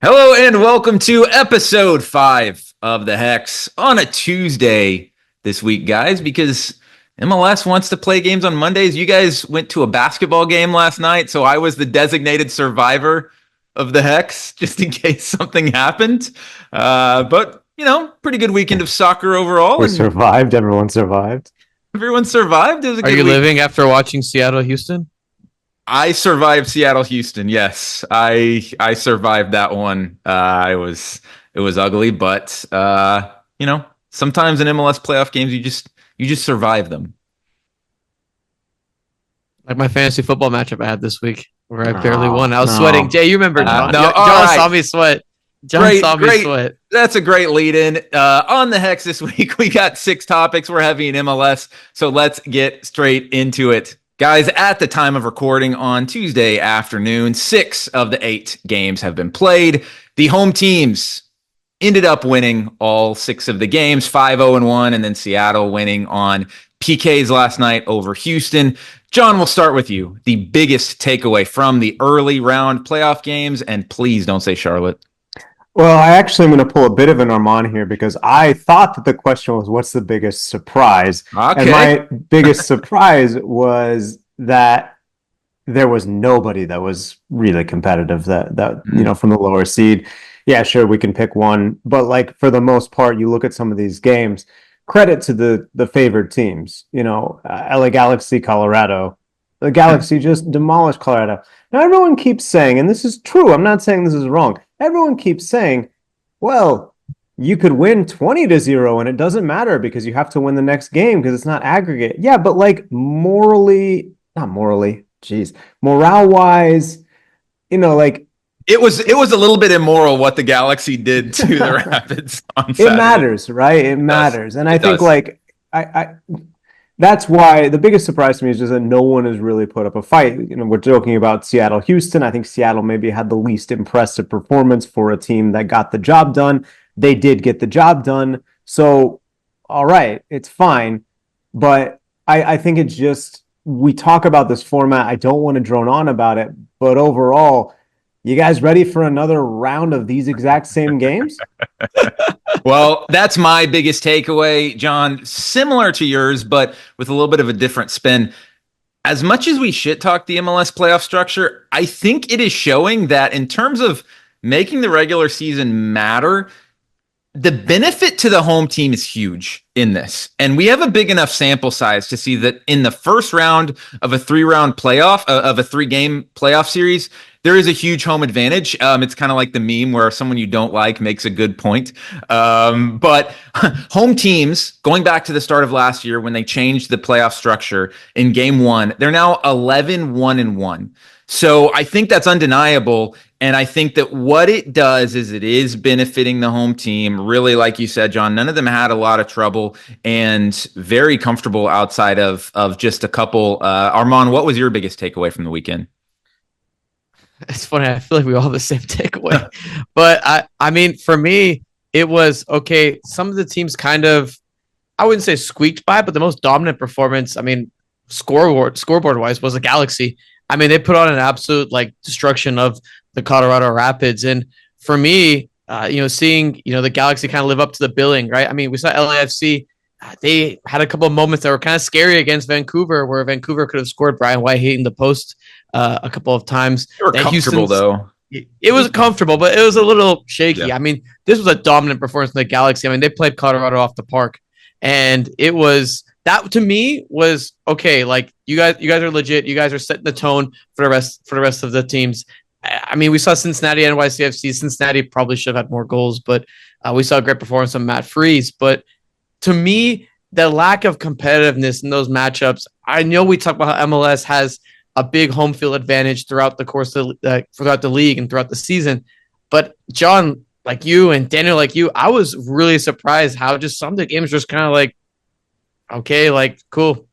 Hello and welcome to episode 5 of The Hex on a Tuesday this week, guys, because MLS wants to play games on Mondays. You guys went to a basketball game last night, so I was the designated survivor of The Hex, just in case something happened. But, pretty good weekend of soccer overall. We survived. Everyone survived. Everyone survived. It was a good Are you week. living after watching Seattle-Houston? I survived Seattle-Houston. Yes, I survived that one. It was ugly, but sometimes in MLS playoff games you just survive them. Like my fantasy football matchup I had this week, where I barely won. I was sweating. Jay, you remember? John saw me sweat. John saw me sweat. That's a great lead-in. On the Hex this week, we got 6 topics. We're heavy in MLS, so let's get straight into it. Guys, at the time of recording on Tuesday afternoon, 6 of the 8 games have been played. The home teams ended up winning all 6 of the games, 5-0-1, and then Seattle winning on PKs last night over Houston. John, we'll start with you. The biggest takeaway from the early round playoff games, and please don't say Charlotte. Well, I actually am going to pull a bit of an Armand here because I thought that the question was, what's the biggest surprise? Okay. And my biggest surprise was that there was nobody that was really competitive from the lower seed. Yeah, sure, we can pick one. But for the most part, you look at some of these games, credit to the favored teams. LA Galaxy, Colorado. The Galaxy just demolished Colorado. Now, everyone keeps saying, and this is true, I'm not saying this is wrong. Everyone keeps saying, well, you could win 20-0 and it doesn't matter because you have to win the next game because it's not aggregate. Yeah, but morale-wise, it was a little bit immoral what the Galaxy did to the Rapids on Saturday. It matters, right? It matters. And I think that's why the biggest surprise to me is just that no one has really put up a fight. We're joking about Seattle-Houston. I think Seattle maybe had the least impressive performance for a team that got the job done. They did get the job done. So, all right, it's fine. But I think it's just, we talk about this format. I don't want to drone on about it. But overall, you guys ready for another round of these exact same games? Well, that's my biggest takeaway, John. Similar to yours, but with a little bit of a different spin. As much as we shit talk the MLS playoff structure, I think it is showing that in terms of making the regular season matter, the benefit to the home team is huge in this. And we have a big enough sample size to see that in the first round of a 3-round playoff, of a 3-game playoff series, there is a huge home advantage. It's kind of like the meme where someone you don't like makes a good point. But home teams, going back to the start of last year when they changed the playoff structure in game 1, they're now 11-1-1. So I think that's undeniable. And I think that what it does is it is benefiting the home team. Really, like you said, John, none of them had a lot of trouble and very comfortable outside of just a couple. Armand, what was your biggest takeaway from the weekend? It's funny. I feel like we all have the same takeaway. But I mean, for me, it was okay. Some of the teams kind of, I wouldn't say squeaked by, but the most dominant performance, I mean, scoreboard wise, was the Galaxy. I mean, they put on an absolute destruction of the Colorado Rapids. And for me, seeing, the Galaxy kind of live up to the billing, right? I mean, we saw LAFC. They had a couple of moments that were kind of scary against Vancouver, where Vancouver could have scored Brian White hitting the post a couple of times. They were comfortable, though. It was comfortable, but it was a little shaky. Yeah. I mean, this was a dominant performance from the Galaxy. I mean, they played Colorado off the park. And it was, that to me was, okay, you guys are legit. You guys are setting the tone for the rest of the teams. I mean, we saw Cincinnati, NYCFC. Cincinnati probably should have had more goals, but we saw a great performance from Matt Freese. But to me, the lack of competitiveness in those matchups, I know we talk about how MLS has a big home field advantage throughout the course of throughout the league and throughout the season. But John, like you, and Daniel, like you, I was really surprised how just some of the games just kind of okay, cool.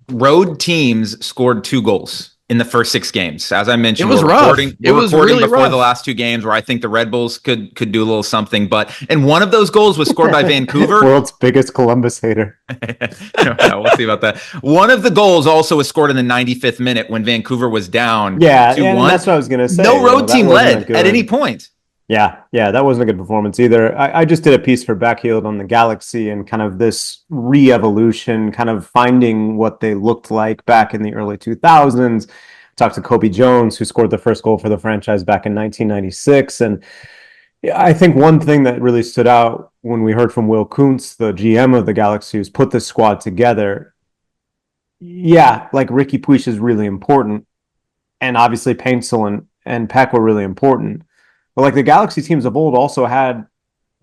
Road teams scored 2 goals in the first 6 games. As I mentioned, it was rough. It was recording really before rough. The last 2 games where I think the Red Bulls could do a little something. And one of those goals was scored by Vancouver. World's biggest Columbus hater. We'll see about that. One of the goals also was scored in the 95th minute when Vancouver was down. Yeah, and that's what I was going to say. No road team led at any point. Yeah, that wasn't a good performance either. I just did a piece for Backheeled on the Galaxy and kind of this re-evolution, kind of finding what they looked like back in the early 2000s. Talked to Kobe Jones, who scored the first goal for the franchise back in 1996. And I think one thing that really stood out when we heard from Will Kuntz, the GM of the Galaxy, who's put this squad together. Yeah, like Ricky Puig is really important. And obviously Paintsel and Peck were really important. But like the Galaxy teams of old also had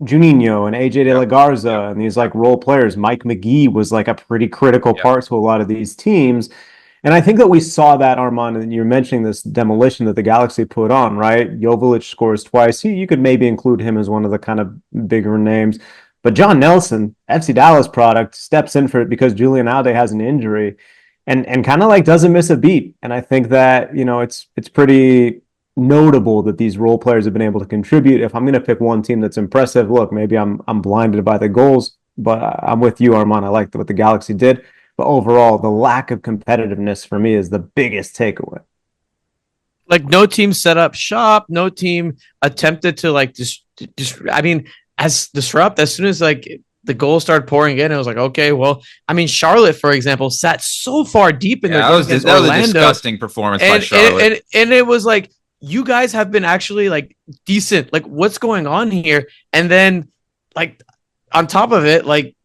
Juninho and AJ De La Garza and these like role players. Mike McGee was like a pretty critical part to a lot of these teams. And I think that we saw that, Armand, and you're mentioning this demolition that the Galaxy put on, right? Joveljic scores twice. You could maybe include him as one of the kind of bigger names. But John Nelson, FC Dallas product, steps in for it because Julian Alde has an injury and kind of like doesn't miss a beat. And I think that, it's pretty notable that these role players have been able to contribute. If I'm going to pick one team that's impressive, look, maybe I'm blinded by the goals, but I'm with you, Armand. I like what the Galaxy did. But overall, the lack of competitiveness for me is the biggest takeaway. Like no team set up shop, no team attempted to like disrupt. As soon as like the goals started pouring in, it was like, okay, well, I mean, Charlotte, for example, sat so far deep in their game against Orlando. That was a disgusting performance by Charlotte. And it was like, you guys have been actually like decent. Like, what's going on here? And then, like, on top of it, like,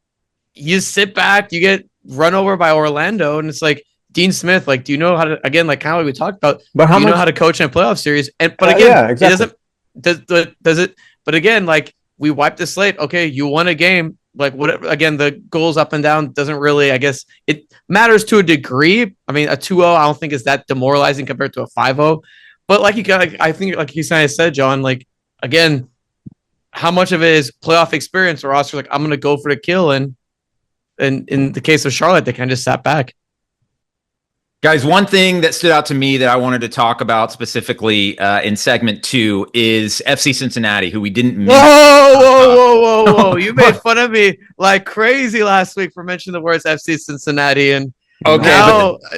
you sit back, you get run over by Orlando, and it's like, Dean Smith, like, do you know how to, again, like kind of like we talked about, but do you know how to coach in a playoff series? And but again, exactly. It does it? But again, like, we wiped the slate. Okay, you won a game. Like, whatever. Again, the goals up and down doesn't really, I guess, it matters to a degree. I mean, a 2-0, I don't think is that demoralizing compared to a 5-0. But like I think, like you said, John, like, again, how much of it is playoff experience or also like, I'm going to go for the kill. And in the case of Charlotte, they kind of just sat back. Guys, one thing that stood out to me that I wanted to talk about specifically in segment 2 is FC Cincinnati, who we didn't meet. Whoa. You made fun of me like crazy last week for mentioning the words FC Cincinnati. And okay,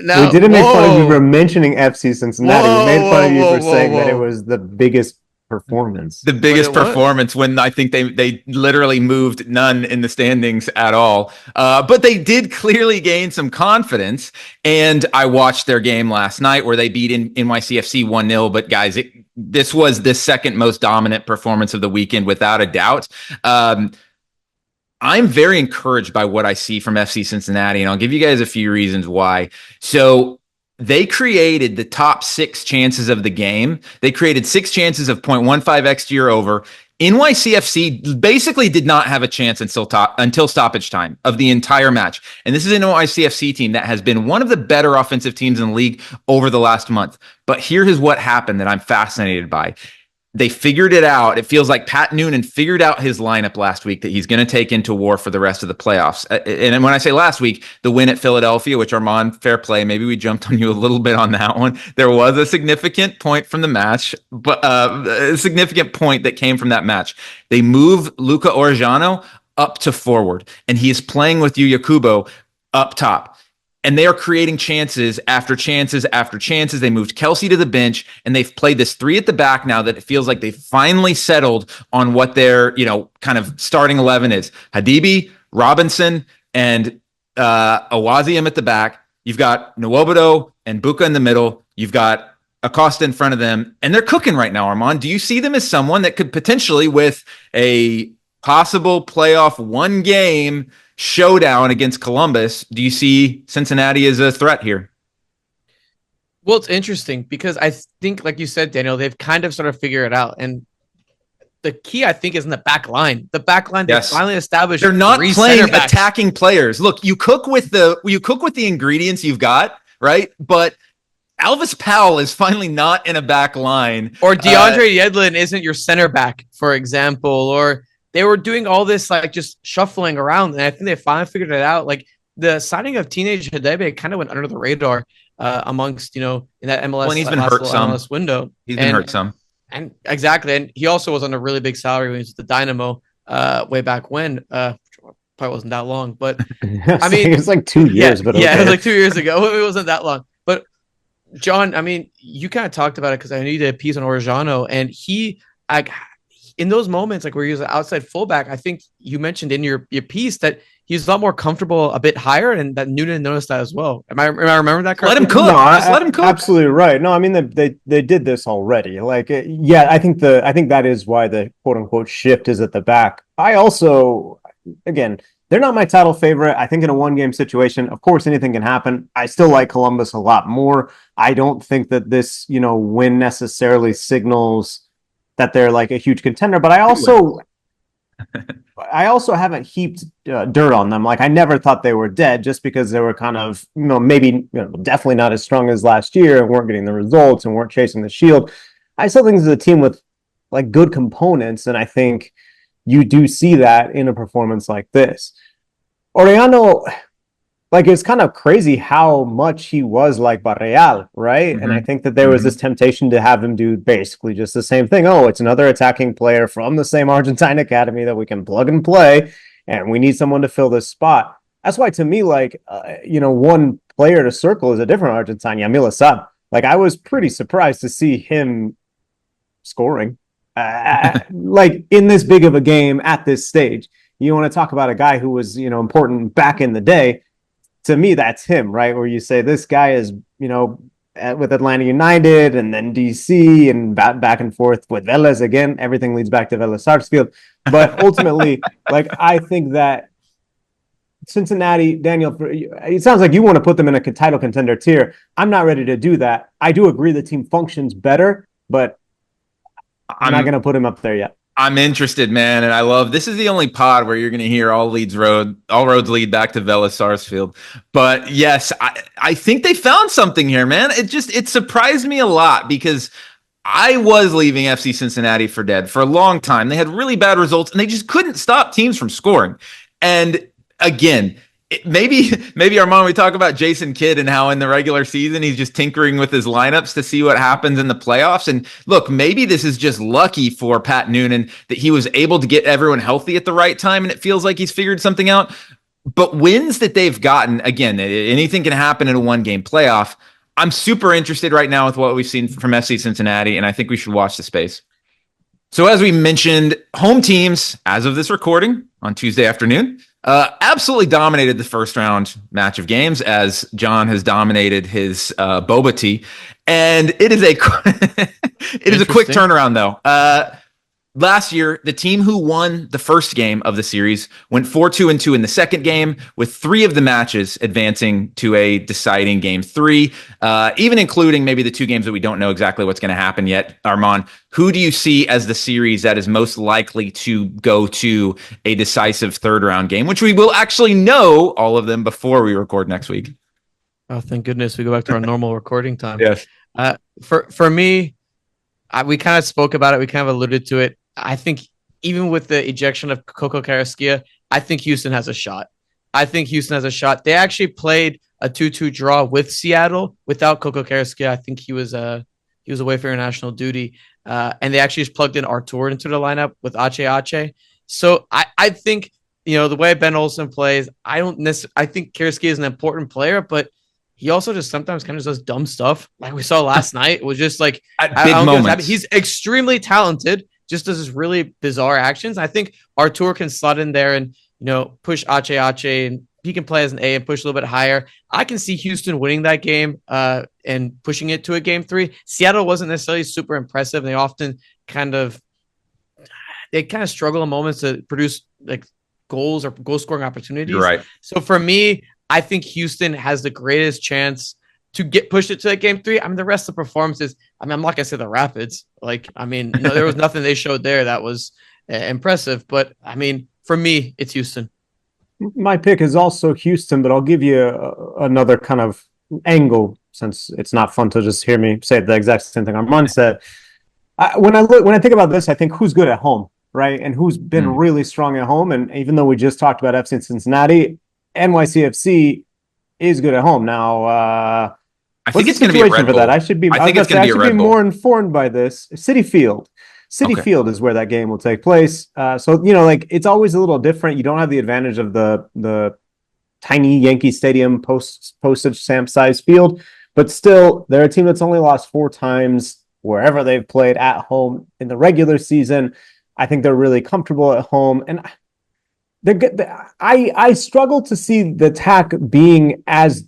now we didn't make fun of you for mentioning FC Cincinnati. We made fun of you for saying that it was the biggest performance. The biggest performance when I think they literally moved none in the standings at all. But they did clearly gain some confidence. And I watched their game last night where they beat NYCFC 1-0. But guys, this was the second most dominant performance of the weekend without a doubt. I'm very encouraged by what I see from FC Cincinnati, and I'll give you guys a few reasons why. So they created the top 6 chances of the game. They created 6 chances of 0.15 XG or over. NYCFC basically did not have a chance until stoppage time of the entire match. And this is an NYCFC team that has been one of the better offensive teams in the league over the last month. But here's what happened that I'm fascinated by. They figured it out. It feels like Pat Noonan figured out his lineup last week that he's going to take into war for the rest of the playoffs. And when I say last week, the win at Philadelphia, which Armand, fair play, maybe we jumped on you a little bit on that one. There was a significant point from the match, but a significant point that came from that match. They move Luca Orejano up to forward, and he is playing with Yuya Kubo up top. And they are creating chances after chances after chances. They moved Kelsey to the bench, and they've played this 3 at the back now that it feels like they've finally settled on what their, kind of starting 11 is. Hadibi, Robinson, and Awaziem at the back. You've got Nwobodo and Buka in the middle. You've got Acosta in front of them, and they're cooking right now, Armand. Do you see them as someone that could potentially, with a possible playoff one game showdown against Columbus, do you see Cincinnati as a threat here? Well, it's interesting because I think, like you said, Daniel, they've kind of sort of figured it out. And the key, I think, is in the back line. The back line, they finally established. They're not playing attacking players. Look, you cook with the ingredients you've got, right? But Elvis Powell is finally not in a back line. Or DeAndre Yedlin isn't your center back, for example, or they were doing all this like just shuffling around, and I think they finally figured it out. Like the signing of Teenage Hadebe kind of went under the radar amongst in that MLS. Well, he's been hurt some MLS window. He's been hurt some, and exactly. And he also was on a really big salary when he was at the Dynamo way back when. Probably wasn't that long, but I mean, it was like 2 years. But it was like 2 years ago. It wasn't that long, but John, I mean, you kind of talked about it because I knew you did a piece on Orejano, and he in those moments, like where he was an outside fullback, I think you mentioned in your piece that he's a lot more comfortable a bit higher, and that Noonan noticed that as well. Am I remember that correctly? Let him cook. No, Just let him cook. Absolutely right. No, I mean they did this already. Like, yeah, I think that is why the quote unquote shift is at the back. I also, again, they're not my title favorite. I think in a one-game situation, of course, anything can happen. I still like Columbus a lot more. I don't think that this, win necessarily signals that they're like a huge contender. But I also haven't heaped dirt on them. Like, I never thought they were dead just because they were kind of, maybe definitely not as strong as last year and weren't getting the results and weren't chasing the shield. I still think this is a team with like good components, and I think you do see that in a performance like this. Orellano, like, it's kind of crazy how much he was like Barreal, right? Mm-hmm. And I think that there was this temptation to have him do basically just the same thing. Oh, it's another attacking player from the same Argentine academy that we can plug and play, and we need someone to fill this spot. That's why, to me, like, one player to circle is a different Argentine, Yamil Asad. Like, I was pretty surprised to see him scoring. Like, in this big of a game at this stage. You want to talk about a guy who was, important back in the day. To me, that's him, right? Where you say this guy is, with Atlanta United and then DC and back and forth with Vélez again. Everything leads back to Vélez Sarsfield. But ultimately, like, I think that Cincinnati, Daniel, it sounds like you want to put them in a title contender tier. I'm not ready to do that. I do agree the team functions better, but I'm not going to put him up there yet. I'm interested, man, and I love this is the only pod where you're going to hear all roads lead back to Vélez Sarsfield. But yes, I think they found something here, man. It surprised me a lot because I was leaving FC Cincinnati for dead for a long time. They had really bad results and they just couldn't stop teams from scoring. And again, maybe Armand, we talk about Jason Kidd and how in the regular season he's just tinkering with his lineups to see what happens in the playoffs. And look, maybe this is just lucky for Pat Noonan that he was able to get everyone healthy at the right time, and it feels like he's figured something out. But wins that they've gotten, again, anything can happen in a one-game playoff. I'm super interested right now with what we've seen from FC Cincinnati, and I think we should watch the space. So as we mentioned, home teams, as of this recording on Tuesday afternoon, absolutely dominated the first round match of games, as John has dominated his boba tea. And it is a quick turnaround, though. Last year, the team who won the first game of the series went 4-2-2 in the second game, with 3 of the matches advancing to a deciding game 3, even including maybe the 2 games that we don't know exactly what's going to happen yet. Armand, who do you see as the series that is most likely to go to a decisive third round game, which we will actually know all of them before we record next week? Oh, thank goodness we go back to our normal recording time. Yes. For me, we kind of spoke about it. We kind of alluded to it. I think even with the ejection of Coco Carrasquilla, I think Houston has a shot. They actually played a 2-2 draw with Seattle without Coco Carrasquilla. I think he was away for international duty. And they actually just plugged in Artur into the lineup with Ache. So I think, the way Ben Olsen plays, I think Carrasquilla is an important player, but he also just sometimes kind of does dumb stuff. Like we saw last night, it was just like big moments. He's extremely talented, just does this really bizarre actions. I think Artur can slot in there and, push Ache, and he can play as an A and push a little bit higher. I can see Houston winning that game and pushing it to a game 3. Seattle wasn't necessarily super impressive. They often kind of struggle in moments to produce like goals or goal scoring opportunities. You're right. So for me, I think Houston has the greatest chance to get pushed it to that game 3. I mean, the rest of the performances, I'm not going to say the Rapids. There was nothing they showed there that was impressive. But, for me, it's Houston. My pick is also Houston, but I'll give you another kind of angle, since it's not fun to just hear me say the exact same thing Armand said. When I think about this, I think who's good at home, right? And who's been really strong at home. And even though we just talked about FC Cincinnati, NYCFC is good at home. Now, I think it's going to be a Red Bull. For that? I should be more informed by this. City Field is where that game will take place. So, it's always a little different. You don't have the advantage of the tiny Yankee Stadium postage stamp size field, but still, they're a team that's only lost 4 times wherever they've played at home in the regular season. I think they're really comfortable at home, and they're good. I struggle to see the attack being as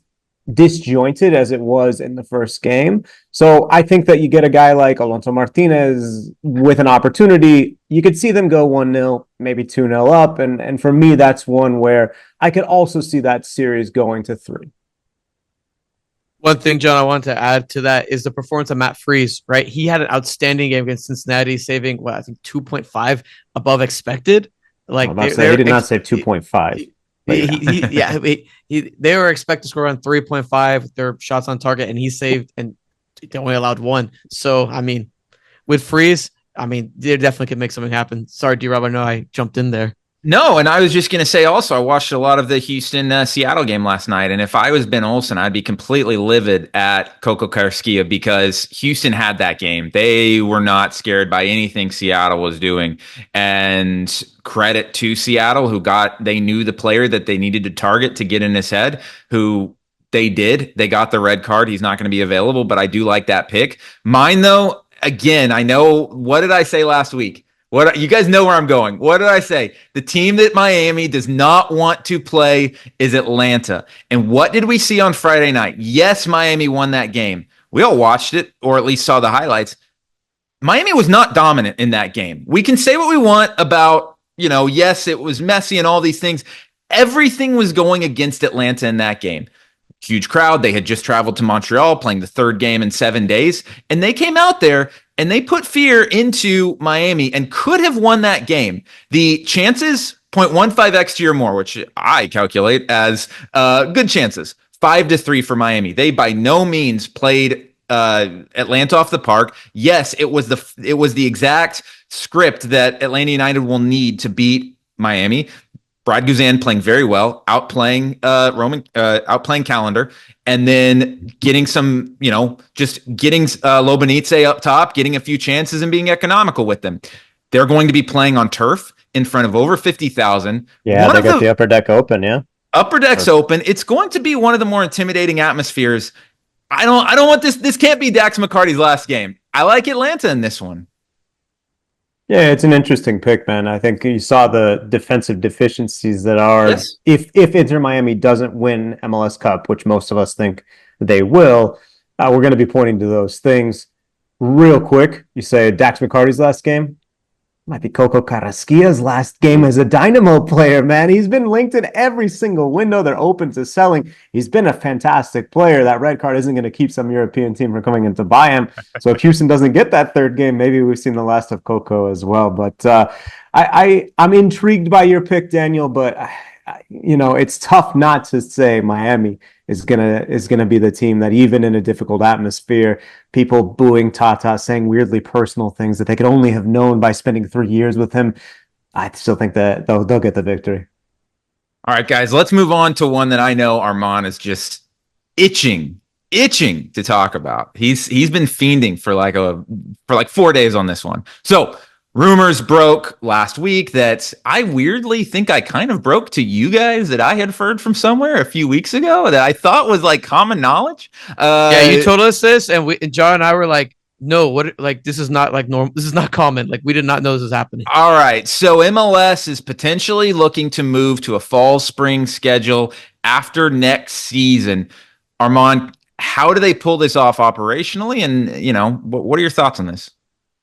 disjointed as it was in the first game. So I think that you get a guy like Alonso Martinez with an opportunity, you could see them go 1-0, maybe 2-0 up. And for me, that's one where I could also see that series going to 3. One thing, John, I want to add to that is the performance of Matt Freese, right? He had an outstanding game against Cincinnati, saving, I think 2.5 above expected. Like he did not save 2.5. They were expected to score around 3.5 with their shots on target, and he saved, and they only allowed 1. So, I mean, with Freeze, I mean, they definitely could make something happen. Sorry, D-Rob, I know I jumped in there. No, and I was just going to say also, I watched a lot of the Houston-Seattle game last night, and if I was Ben Olsen, I'd be completely livid at Coco Carrasquilla because Houston had that game. They were not scared by anything Seattle was doing, and credit to Seattle, they knew the player that they needed to target to get in his head, who they did. They got the red card. He's not going to be available, but I do like that pick. Mine, though, again, I know, what did I say last week? What, you guys know where I'm going. What did I say? The team that Miami does not want to play is Atlanta. And what did we see on Friday night? Yes, Miami won that game. We all watched it, or at least saw the highlights. Miami was not dominant in that game. We can say what we want about, yes, it was Messi and all these things. Everything was going against Atlanta in that game. Huge crowd. They had just traveled to Montreal, playing the 3rd game in 7 days. And they came out there and they put fear into Miami and could have won that game. The chances, 0.15 XG or more, which I calculate as good chances, 5-3 for Miami. They by no means played Atlanta off the park. Yes, it was the exact script that Atlanta United will need to beat Miami. Brad Guzan playing very well, outplaying Calendar, and then getting some, just getting Lobanitze up top, getting a few chances and being economical with them. They're going to be playing on turf in front of over 50,000. Yeah, they got the upper deck open, yeah. Upper deck's open. It's going to be one of the more intimidating atmospheres. I don't want this. This can't be Dax McCarty's last game. I like Atlanta in this one. Yeah, it's an interesting pick, man. I think you saw the defensive deficiencies that are, yes. If Inter Miami doesn't win MLS Cup, which most of us think they will, we're going to be pointing to those things. Real quick, you say Dax McCarty's last game? Might be Coco Carrasquilla's last game as a Dynamo player, man. He's been linked in every single window. They're open to selling. He's been a fantastic player. That red card isn't going to keep some European team from coming in to buy him. So if Houston doesn't get that 3rd game, maybe we've seen the last of Coco as well. But I'm intrigued by your pick, Daniel, but it's tough not to say Miami is gonna be the team that, even in a difficult atmosphere, people booing Tata, saying weirdly personal things that they could only have known by spending 3 years with him. I still think that they'll get the victory. All right, guys, let's move on to one that I know Armand is just itching to talk about. He's been fiending for like 4 days on this one. So rumors broke last week that I weirdly think I kind of broke to you guys, that I had heard from somewhere a few weeks ago that I thought was like common knowledge. Yeah, you told us this, and John and I were like, no, what? Like, this is not like normal. This is not common. Like, we did not know this was happening. All right. So MLS is potentially looking to move to a fall-spring schedule after next season. Armand, how do they pull this off operationally? And, what are your thoughts on this?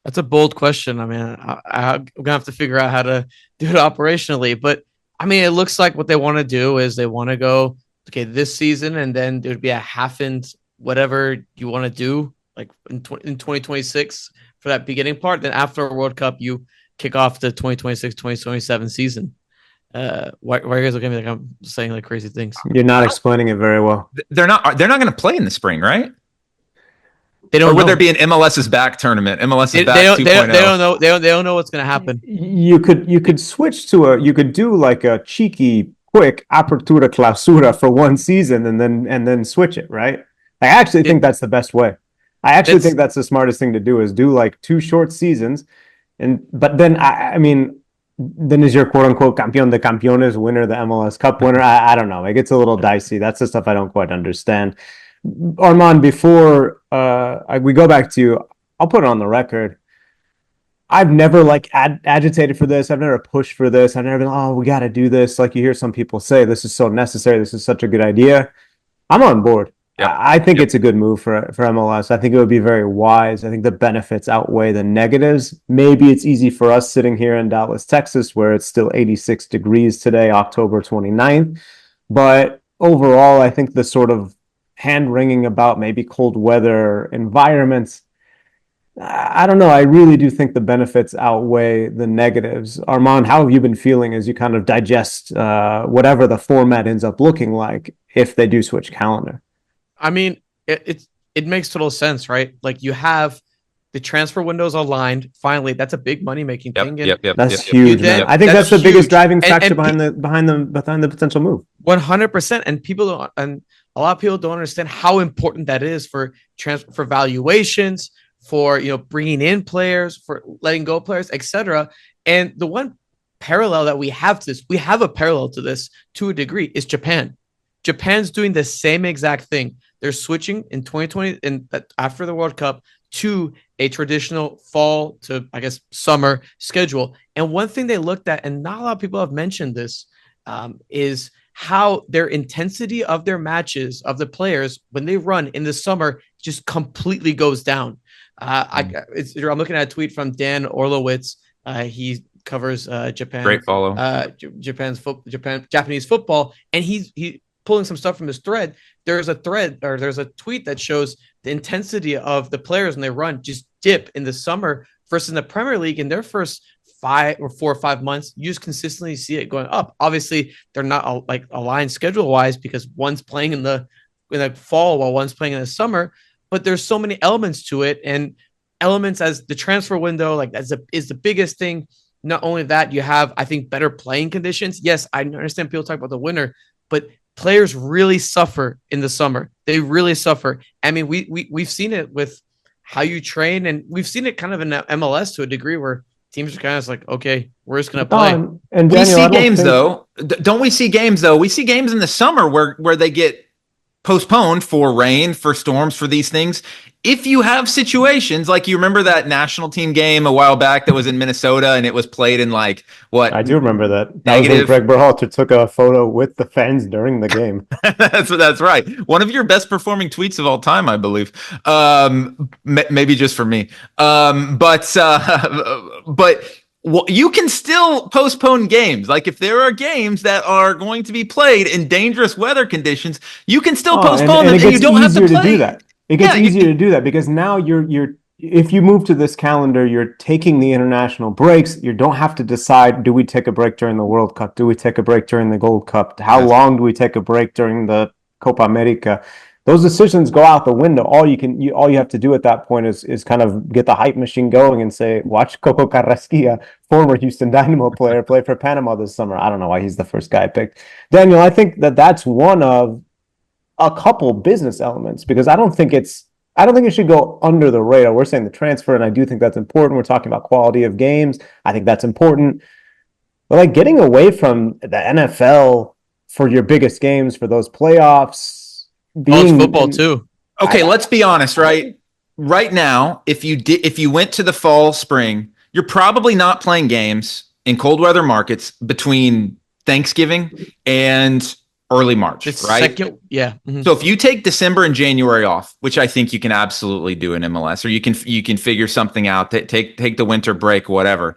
That's a bold question. I mean, I'm going to have to figure out how to do it operationally. But, I mean, it looks like what they want to do is they want to go, okay, this season, and then there'd be a half-end whatever you want to do, like in 2026 for that beginning part. Then after a World Cup, you kick off the 2026-2027 season. Why are you guys looking at me like I'm saying like crazy things? You're not explaining it very well. They're not going to play in the spring, right? They don't. Or would there be an MLS's back tournament? MLS's back 2.0. They don't know. They don't know what's going to happen. You could switch to you could do like a cheeky, quick apertura clausura for one season and then switch it, right? I actually think that's the best way. I actually think that's the smartest thing to do, is do like 2 short seasons, but then I mean, then is your quote unquote campeón de campeones winner the MLS Cup winner? I don't know. It gets a little dicey. That's the stuff I don't quite understand. Armand, before we go back to you, I'll put it on the record. I've never like agitated for this. I've never pushed for this. I've never been, oh, we got to do this. Like you hear some people say, this is so necessary. This is such a good idea. I'm on board. Yep. I think it's a good move for MLS. I think it would be very wise. I think the benefits outweigh the negatives. Maybe it's easy for us sitting here in Dallas, Texas, where it's still 86 degrees today, October 29th. But overall, I think the sort of hand wringing about maybe cold weather environments, I don't know. I really do think the benefits outweigh the negatives. Armand, how have you been feeling as you kind of digest whatever the format ends up looking like if they do switch calendar? I mean, it makes total sense, right? Like you have the transfer windows aligned. Finally, that's a big money making thing. That's huge, man. I think that's the biggest driving factor behind the potential move. 100%. And a lot of people don't understand how important that is for valuations, for bringing in players, for letting go players, etc. And the one parallel that we have a parallel to this to a degree is Japan. Japan's doing the same exact thing. They're switching in 2020 after the World Cup to a traditional fall to, I guess, summer schedule. And one thing they looked at, and not a lot of people have mentioned this, is how their intensity of their matches of the players when they run in the summer just completely goes down. I'm looking at a tweet from Dan Orlowitz. He covers Japan. Great follow. Japanese football, and he's pulling some stuff from his thread. There's a tweet that shows the intensity of the players when they run just dip in the summer versus in the Premier League in their first 4 or 5 months. You just consistently see it going up. Obviously, they're not aligned schedule wise because one's playing in the fall while one's playing in the summer. But there's so many elements to it, and elements as the transfer window is the biggest thing. Not only that, you have, I think, better playing conditions. Yes, I understand people talk about the winter, but players really suffer in the summer. They really suffer. I mean, we've seen it with how you train, and we've seen it kind of in MLS to a degree where teams are kind of like, okay, we're just going to play. And Daniel, we see games though. Don't we see games though? We see games in the summer where they get postponed for rain, for storms, for these things. If you have situations like, you remember that national team game a while back that was in Minnesota and it was played in I do remember that. Negative. Was when Greg Berhalter took a photo with the fans during the game. That's right. One of your best performing tweets of all time, I believe. Maybe just for me. But you can still postpone games. Like if there are games that are going to be played in dangerous weather conditions, you can still postpone them, and you don't have to play. Do that. It gets easier to do that because now you're if you move to this calendar, you're taking the international breaks. You don't have to decide, do we take a break during the World Cup? Do we take a break during the Gold Cup? How long do we take a break during the Copa America? Those decisions go out the window. All you have to do at that point is kind of get the hype machine going and say, watch Coco Carrasquilla, former Houston Dynamo player, play for Panama this summer. I don't know why he's the first guy I picked. Daniel, I think that's one of a couple business elements, because I don't think it should go under the radar. We're saying the transfer, and I do think that's important. We're talking about quality of games. I think that's important. But getting away from the NFL for your biggest games, for those playoffs, college football too. Okay, let's be honest, right? Right now, if you went to the fall, spring, you're probably not playing games in cold weather markets between Thanksgiving and early March, right? Mm-hmm. So if you take December and January off, which I think you can absolutely do in MLS, or you can figure something out, take the winter break, whatever.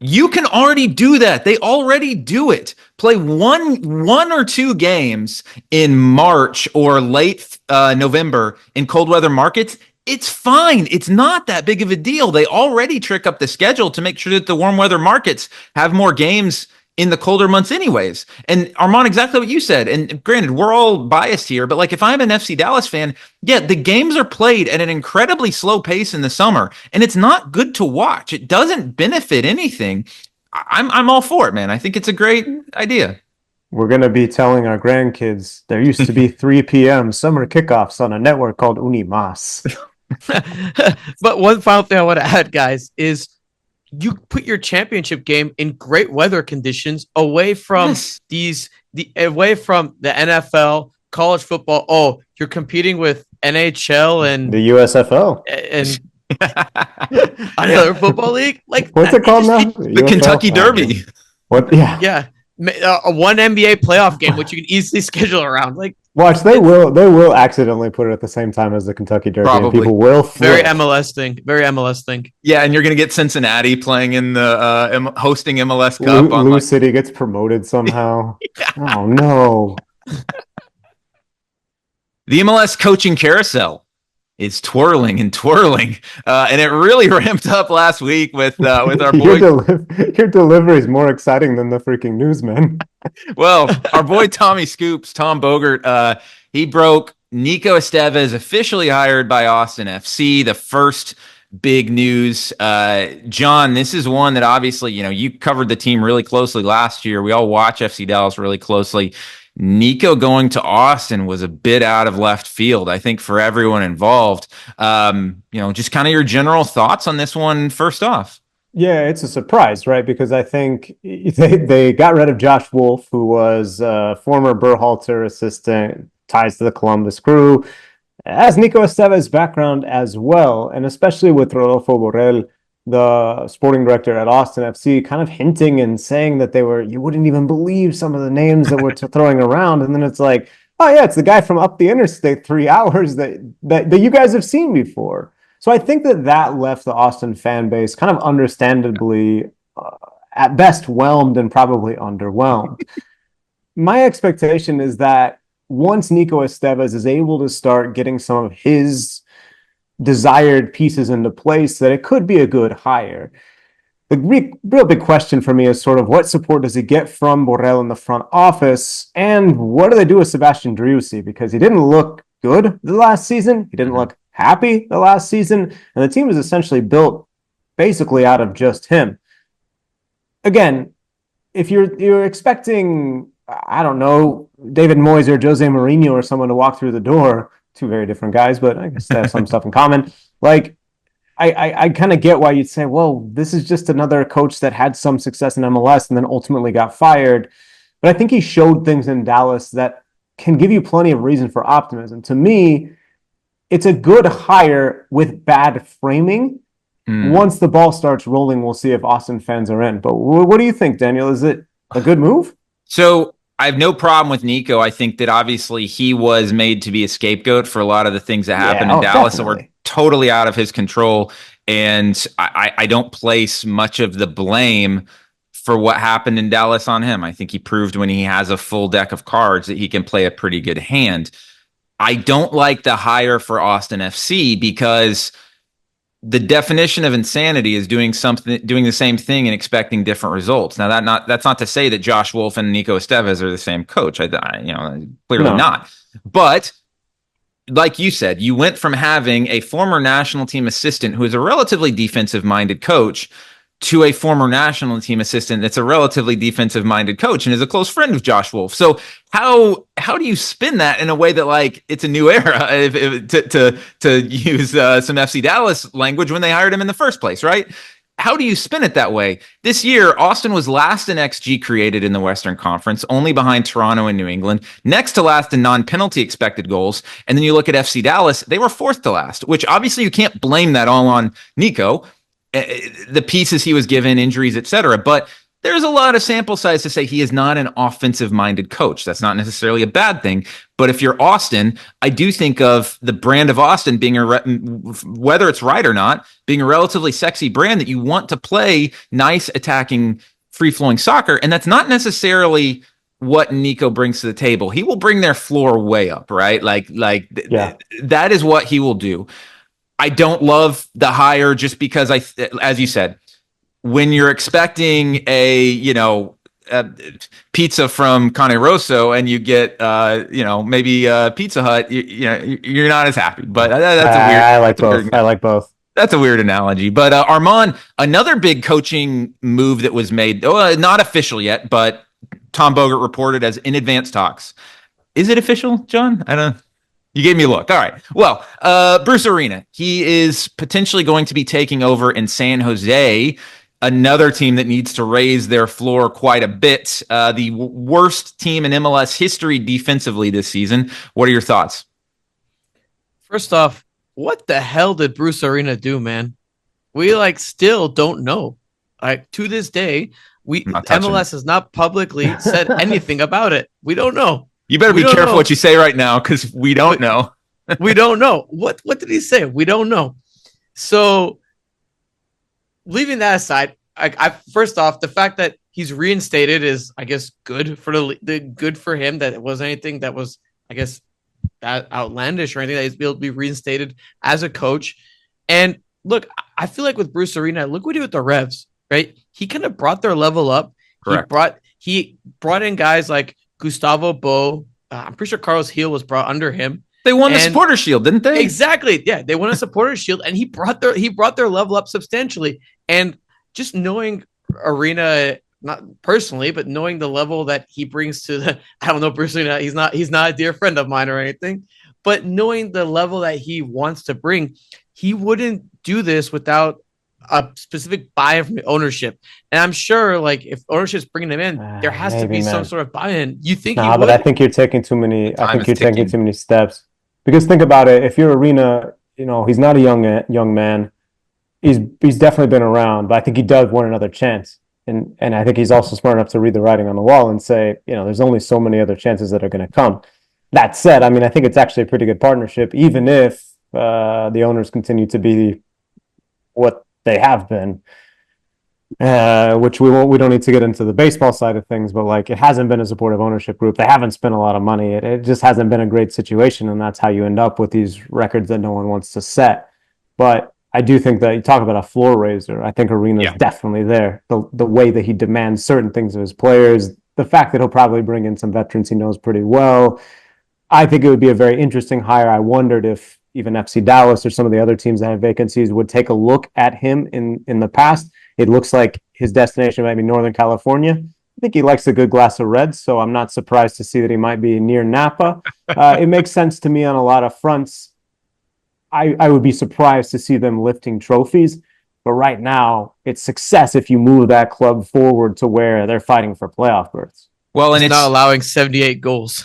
You can already do that. They already do it. Play one or two games in March or late November in cold weather markets. It's fine. It's not that big of a deal. They already trick up the schedule to make sure that the warm weather markets have more games in the colder months anyways. And Armand, exactly what you said. And granted, we're all biased here, but if I'm an FC Dallas fan, the games are played at an incredibly slow pace in the summer, and it's not good to watch. It doesn't benefit anything. I'm all for it, man. I think it's a great idea. We're going to be telling our grandkids there used to be 3 p.m. summer kickoffs on a network called Unimas. But one final thing I want to add, guys, is you put your championship game in great weather conditions away from away from the NFL, college football. Oh, you're competing with NHL and the USFL. And Another football league? Like, what's it called now? The Kentucky Derby. What? Yeah. Yeah. One NBA playoff game, which you can easily schedule around. Like, Watch, they will accidentally put it at the same time as the Kentucky Derby. Probably. And people will very flip. MLS thing. Very MLS thing. Yeah, and you're going to get Cincinnati playing in the hosting MLS Cup. Lou City gets promoted somehow. Oh, no. The MLS Coaching Carousel is twirling and twirling, and it really ramped up last week with our boy. Your delivery is more exciting than the freaking newsman. Well, our boy Tom Bogert, he broke Nico Estevez officially hired by Austin FC. The first big news. John, this is one that obviously, you covered the team really closely last year. We all watch FC Dallas really closely. Nico going to Austin was a bit out of left field, I think, for everyone involved. Just kind of your general thoughts on this one first off. Yeah, it's a surprise, right? Because I think they got rid of Josh Wolf, who was former Berhalter assistant, ties to the Columbus Crew, has Nico Estevez background as well, and especially with Rodolfo Borrell, the sporting director at Austin FC, kind of hinting and saying that you wouldn't even believe some of the names that we're throwing around. And then it's like, oh yeah, it's the guy from up the interstate 3 hours that you guys have seen before. So I think that left the Austin fan base kind of understandably, at best, whelmed and probably underwhelmed. My expectation is that once Nico Estevez is able to start getting some of his desired pieces into place, that it could be a good hire. The real big question for me is sort of what support does he get from Borrell in the front office, and what do they do with Sebastian Driussi? Because he didn't look good the last season. He didn't look happy the last season, and the team is essentially built basically out of just him. Again, if you're expecting, I don't know, David Moyes or Jose Mourinho or someone to walk through the door, two very different guys, but I guess they have some stuff in common. Like, I kind of get why you'd say, well, this is just another coach that had some success in MLS and then ultimately got fired. But I think he showed things in Dallas that can give you plenty of reason for optimism. To me, it's a good hire with bad framing. Once the ball starts rolling, we'll see if Austin fans are in. But what do you think, Daniel? Is it a good move? So I have no problem with Nico. I think that obviously he was made to be a scapegoat for a lot of the things that happened in Dallas that were totally out of his control. And I don't place much of the blame for what happened in Dallas on him. I think he proved when he has a full deck of cards that he can play a pretty good hand. I don't like the hire for Austin FC because the definition of insanity is doing the same thing and expecting different results. Now that's not to say that Josh Wolf and Nico Estevez are the same coach. Clearly not. But like you said, you went from having a former national team assistant who is a relatively defensive minded coach to a former national team assistant that's a relatively defensive minded coach and is a close friend of Josh Wolf. So how do you spin that in a way that like it's a new era to use some FC Dallas language when they hired him in the first place, right? How do you spin it that way? This year, Austin was last in XG created in the Western Conference, only behind Toronto and New England, next to last in non-penalty expected goals. And then you look at FC Dallas, they were fourth to last, which obviously you can't blame that all on Nico, the pieces he was given, injuries, etc. But there's a lot of sample size to say he is not an offensive-minded coach. That's not necessarily a bad thing. But if you're Austin, I do think of the brand of Austin being whether it's right or not, being a relatively sexy brand that you want to play nice, attacking, free-flowing soccer. And that's not necessarily what Nico brings to the table. He will bring their floor way up, right? That is what he will do. I don't love the hire just because as you said, when you're expecting a pizza from Cane Rosso and you get maybe Pizza Hut, you're not as happy. But that's a weird. I like both. That's a weird analogy. But Armand, another big coaching move that was made, not official yet, but Tom Bogert reported as in advanced talks. Is it official, John? I don't. You gave me a look. All right. Well, Bruce Arena, he is potentially going to be taking over in San Jose, another team that needs to raise their floor quite a bit. The worst team in MLS history defensively this season. What are your thoughts? First off, what the hell did Bruce Arena do, man? We still don't know. To this day, MLS has not publicly said anything about it. We don't know. You better be careful what you say right now, because we don't know. We don't know. What did he say? We don't know. So, leaving that aside, I first off, the fact that he's reinstated is, I guess, good for the good for him. That it wasn't anything that was, I guess, that outlandish or anything, that he's able to be reinstated as a coach. And look, I feel like with Bruce Arena, look what he did with the Revs, right? He kind of brought their level up. Correct. He brought in guys like Gustavo Bo. I'm pretty sure Carlos Gil was brought under him. They won the Supporter Shield, didn't they? Exactly. Yeah, they won a Supporter Shield, and he brought their level up substantially. And just knowing Arena, not personally, but knowing the level that he brings to the, I don't know, Bruce Arena, he's not a dear friend of mine or anything, but knowing the level that he wants to bring, he wouldn't do this without a specific buy-in from ownership. And I'm sure, if ownership's bringing him in, there has to be some sort of buy-in. You think? No, but I think you're taking too many. Taking too many steps. Because think about it. If you're Arena, he's not a young man. He's definitely been around, but I think he does want another chance. And I think he's also smart enough to read the writing on the wall and say, there's only so many other chances that are going to come. That said, I think it's actually a pretty good partnership, even if the owners continue to be what they have been, which we don't need to get into the baseball side of things, but it hasn't been a supportive ownership group. They haven't spent a lot of money. It just hasn't been a great situation, and that's how you end up with these records that no one wants to set. But I do think that you talk about a floor raiser. I think Arena's definitely there. The way that he demands certain things of his players, the fact that he'll probably bring in some veterans he knows pretty well. I think it would be a very interesting hire. I wondered if even FC Dallas or some of the other teams that have vacancies would take a look at him in the past. It looks like his destination might be Northern California. I think he likes a good glass of red, so I'm not surprised to see that he might be near Napa. It makes sense to me on a lot of fronts. I would be surprised to see them lifting trophies, but right now it's success if you move that club forward to where they're fighting for playoff berths. Well, and it's not allowing 78 goals.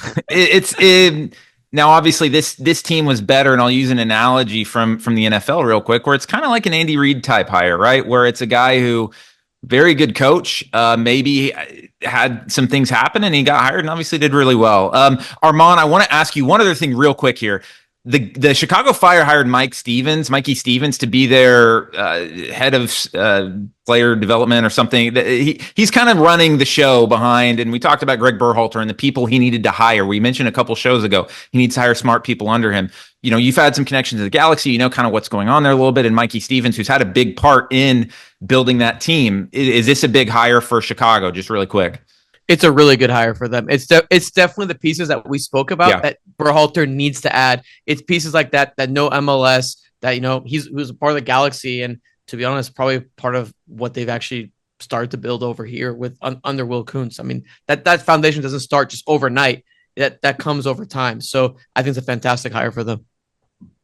Now, obviously, this team was better, and I'll use an analogy from the NFL real quick, where it's kind of like an Andy Reid type hire, right? Where it's a guy who, very good coach, maybe had some things happen, and he got hired, and obviously did really well. Armand, I want to ask you one other thing real quick here. The Chicago Fire hired Mikey Stevens, to be their head of player development or something. He's kind of running the show behind, and we talked about Greg Berhalter and the people he needed to hire. We mentioned a couple shows ago, he needs to hire smart people under him. You've had some connections to the Galaxy, kind of what's going on there a little bit, and Mikey Stevens, who's had a big part in building that team. Is this a big hire for Chicago? Just really quick. It's a really good hire for them. It's definitely the pieces that we spoke about that Berhalter needs to add. It's pieces like that no MLS, that who's a part of the Galaxy, and to be honest, probably part of what they've actually started to build over here with under Will Kuntz. That foundation doesn't start just overnight. That comes over time. So I think it's a fantastic hire for them.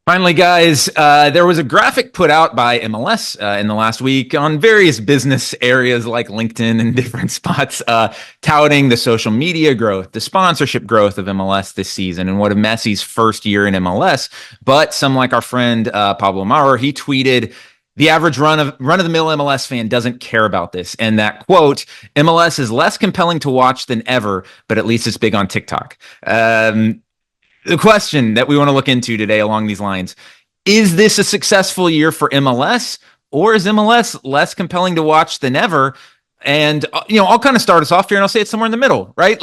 Finally, guys, there was a graphic put out by MLS in the last week on various business areas like LinkedIn and different spots, touting the social media growth, the sponsorship growth of MLS this season, and what a Messi's first year in MLS. But some, like our friend Pablo Maurer, he tweeted, the average run-of-the-mill MLS fan doesn't care about this. And that quote, MLS is less compelling to watch than ever, but at least it's big on TikTok. The question that we want to look into today along these lines, is this a successful year for MLS, or is MLS less compelling to watch than ever? And, I'll kind of start us off here, and I'll say it's somewhere in the middle, right?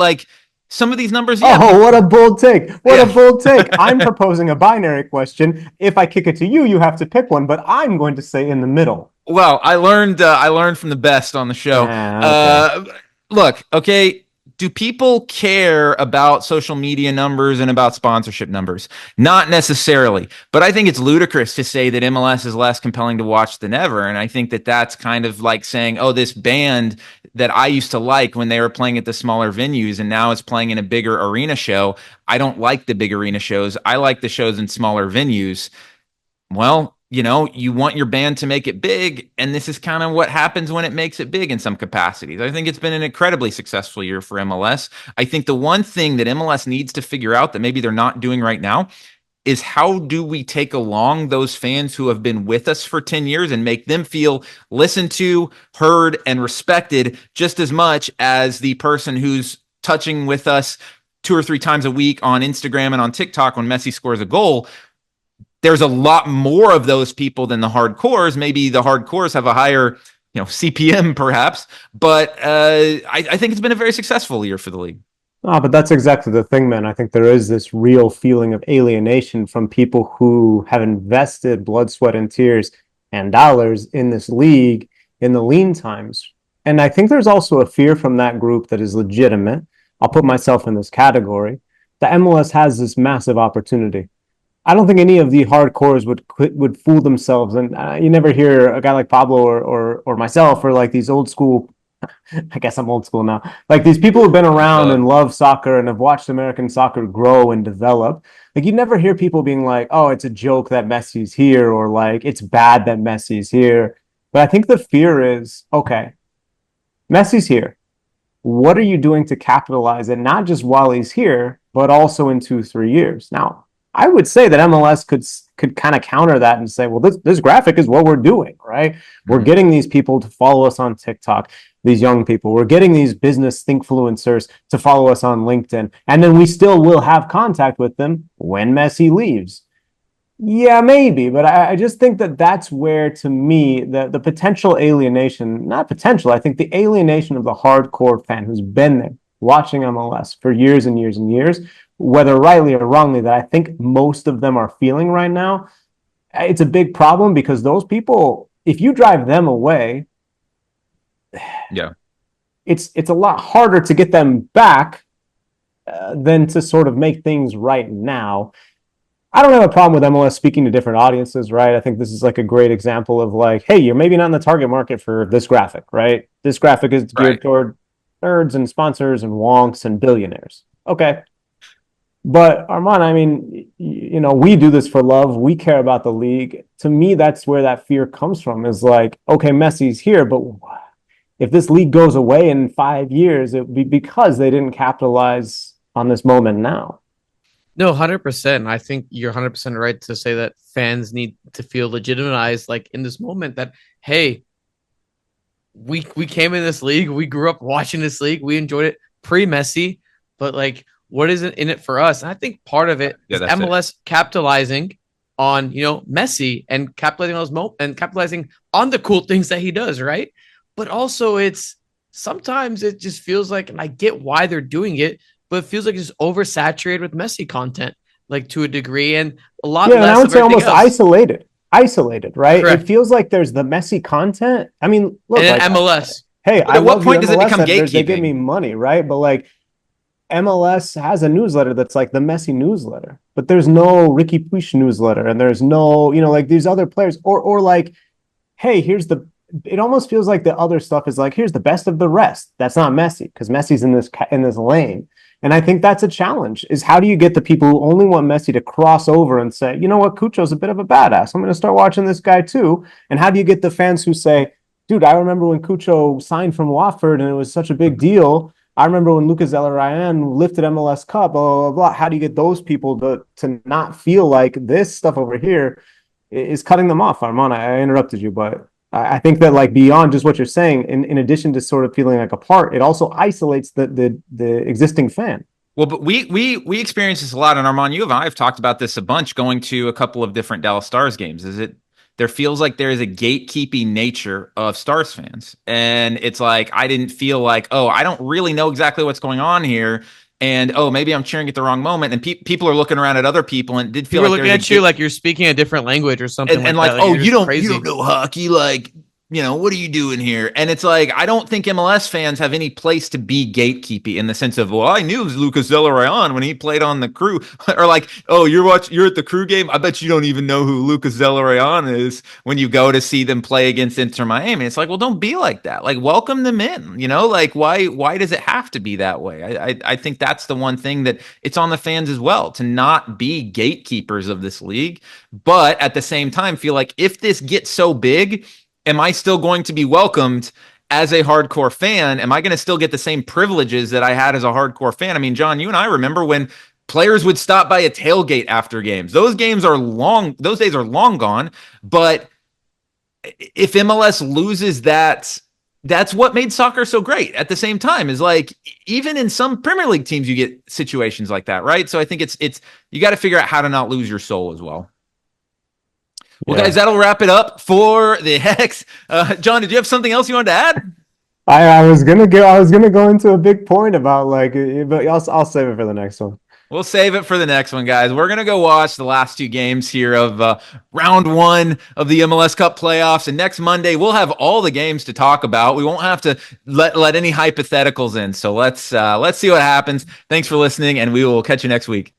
Some of these numbers. Oh, what a bold take. A bold take. I'm proposing a binary question. If I kick it to you, you have to pick one, but I'm going to say in the middle. Well, I learned from the best on the show. Okay. Look, okay. Do people care about social media numbers and about sponsorship numbers? Not necessarily, but I think it's ludicrous to say that MLS is less compelling to watch than ever. And I think that that's kind of like saying, oh, this band that I used to like when they were playing at the smaller venues and now it's playing in a bigger arena show. I don't like the big arena shows. I like the shows in smaller venues. Well, you want your band to make it big, and this is kind of what happens when it makes it big in some capacities. I think it's been an incredibly successful year for MLS. I think the one thing that MLS needs to figure out that maybe they're not doing right now is how do we take along those fans who have been with us for 10 years and make them feel listened to, heard, and respected just as much as the person who's touching with us 2 or 3 times a week on Instagram and on TikTok when Messi scores a goal. There's a lot more of those people than the hardcores. Maybe the hardcores have a higher, CPM perhaps, but I think it's been a very successful year for the league. Oh, but that's exactly the thing, man. I think there is this real feeling of alienation from people who have invested blood, sweat, and tears and dollars in this league in the lean times. And I think there's also a fear from that group that is legitimate. I'll put myself in this category. The MLS has this massive opportunity. I don't think any of the hardcores would fool themselves. And you never hear a guy like Pablo or myself or like these old school, I guess I'm old school now, like these people who've been around and love soccer and have watched American soccer grow and develop. Like you never hear people being like, oh, it's a joke that Messi's here, or like it's bad that Messi's here. But I think the fear is, okay, Messi's here. What are you doing to capitalize it, not just while he's here, but also in 2-3 years? Now, I would say that MLS could kind of counter that and say, well, this graphic is what we're doing, right? Mm-hmm. We're getting these people to follow us on TikTok, these young people. We're getting these business influencers to follow us on LinkedIn. And then we still will have contact with them when Messi leaves. Yeah, maybe. But I just think that that's where, to me, the potential alienation, not potential, I think the alienation of the hardcore fan who's been there watching MLS for years and years and years, whether rightly or wrongly, that I think most of them are feeling right now, it's a big problem because those people, if you drive them away, yeah, it's a lot harder to get them back than to sort of make things right now. I don't have a problem with MLS speaking to different audiences, right? I think this is like a great example of like, hey, you're maybe not in the target market for this graphic, right? This graphic is geared toward nerds and sponsors and wonks and billionaires. Okay. But Armand, I mean, we do this for love. We care about the league. To me, that's where that fear comes from, is like, okay, Messi's here, but if this league goes away in 5 years, it would be because they didn't capitalize on this moment now. No, 100%. I think you're 100% right to say that fans need to feel legitimized, like in this moment that, hey, we came in this league, we grew up watching this league, we enjoyed it pre-Messi, but like, what is it in it for us? And I think part of it is MLS capitalizing on, Messi and capitalizing on those and capitalizing on the cool things that he does, right? But also sometimes it just feels like, and I get why they're doing it, but it feels like it's oversaturated with Messi content, like to a degree, and a lot less. I would say almost else. Isolated, right? Correct. It feels like there's the Messi content. I mean, look, and like, MLS. Hey, at what point does it become gatekeeping? They give me money, right? But like, MLS has a newsletter that's like the Messi newsletter, but there's no Ricky Puig newsletter, and there's no, like these other players, or like, hey, it almost feels like the other stuff is like, here's the best of the rest. That's not Messi, because Messi's in this lane. And I think that's a challenge, is how do you get the people who only want Messi to cross over and say, you know what, Cucho's a bit of a badass, I'm going to start watching this guy too. And how do you get the fans who say, dude, I remember when Cucho signed from Watford and it was such a big deal. I remember when Lucas Zelarayan lifted MLS Cup, blah, blah, blah. How do you get those people to not feel like this stuff over here is cutting them off? Armand, I interrupted you, but I think that like beyond just what you're saying, in addition to sort of feeling like a part, it also isolates the existing fan. Well, but we experience this a lot, and Armand, you and I have talked about this a bunch going to a couple of different Dallas Stars games. There feels like there is a gatekeeping nature of Stars fans. And it's like, I didn't feel like, oh, I don't really know exactly what's going on here. And, oh, maybe I'm cheering at the wrong moment. And people are looking around at other people, and it did feel like looking at you like you're speaking a different language or something. And like, oh, you don't know hockey. Like, what are you doing here? And it's like, I don't think MLS fans have any place to be gatekeepy in the sense of, well, I knew Lucas Zelarayan when he played on the Crew, or like, oh, you're at the Crew game. I bet you don't even know who Lucas Zelarayan is when you go to see them play against Inter Miami. It's like, well, don't be like that. Like, welcome them in, like why does it have to be that way? I think that's the one thing that it's on the fans as well, to not be gatekeepers of this league. But at the same time, feel like if this gets so big, am I still going to be welcomed as a hardcore fan? Am I going to still get the same privileges that I had as a hardcore fan? I mean, John, you and I remember when Players would stop by a tailgate after games. Those days are long gone. But if MLS loses that, that's what made soccer so great at the same time, is like, even in some Premier League teams, you get situations like that, right? So I think it's you got to figure out how to not lose your soul as well. Well, guys, that'll wrap it up for the Hex. John, did you have something else you wanted to add? I was gonna go into a big point about but I'll save it for the next one. We'll save it for the next one, guys. We're going to go watch the last 2 games here of round 1 of the MLS Cup playoffs. And next Monday, we'll have all the games to talk about. We won't have to let any hypotheticals in. So let's see what happens. Thanks for listening, and we will catch you next week.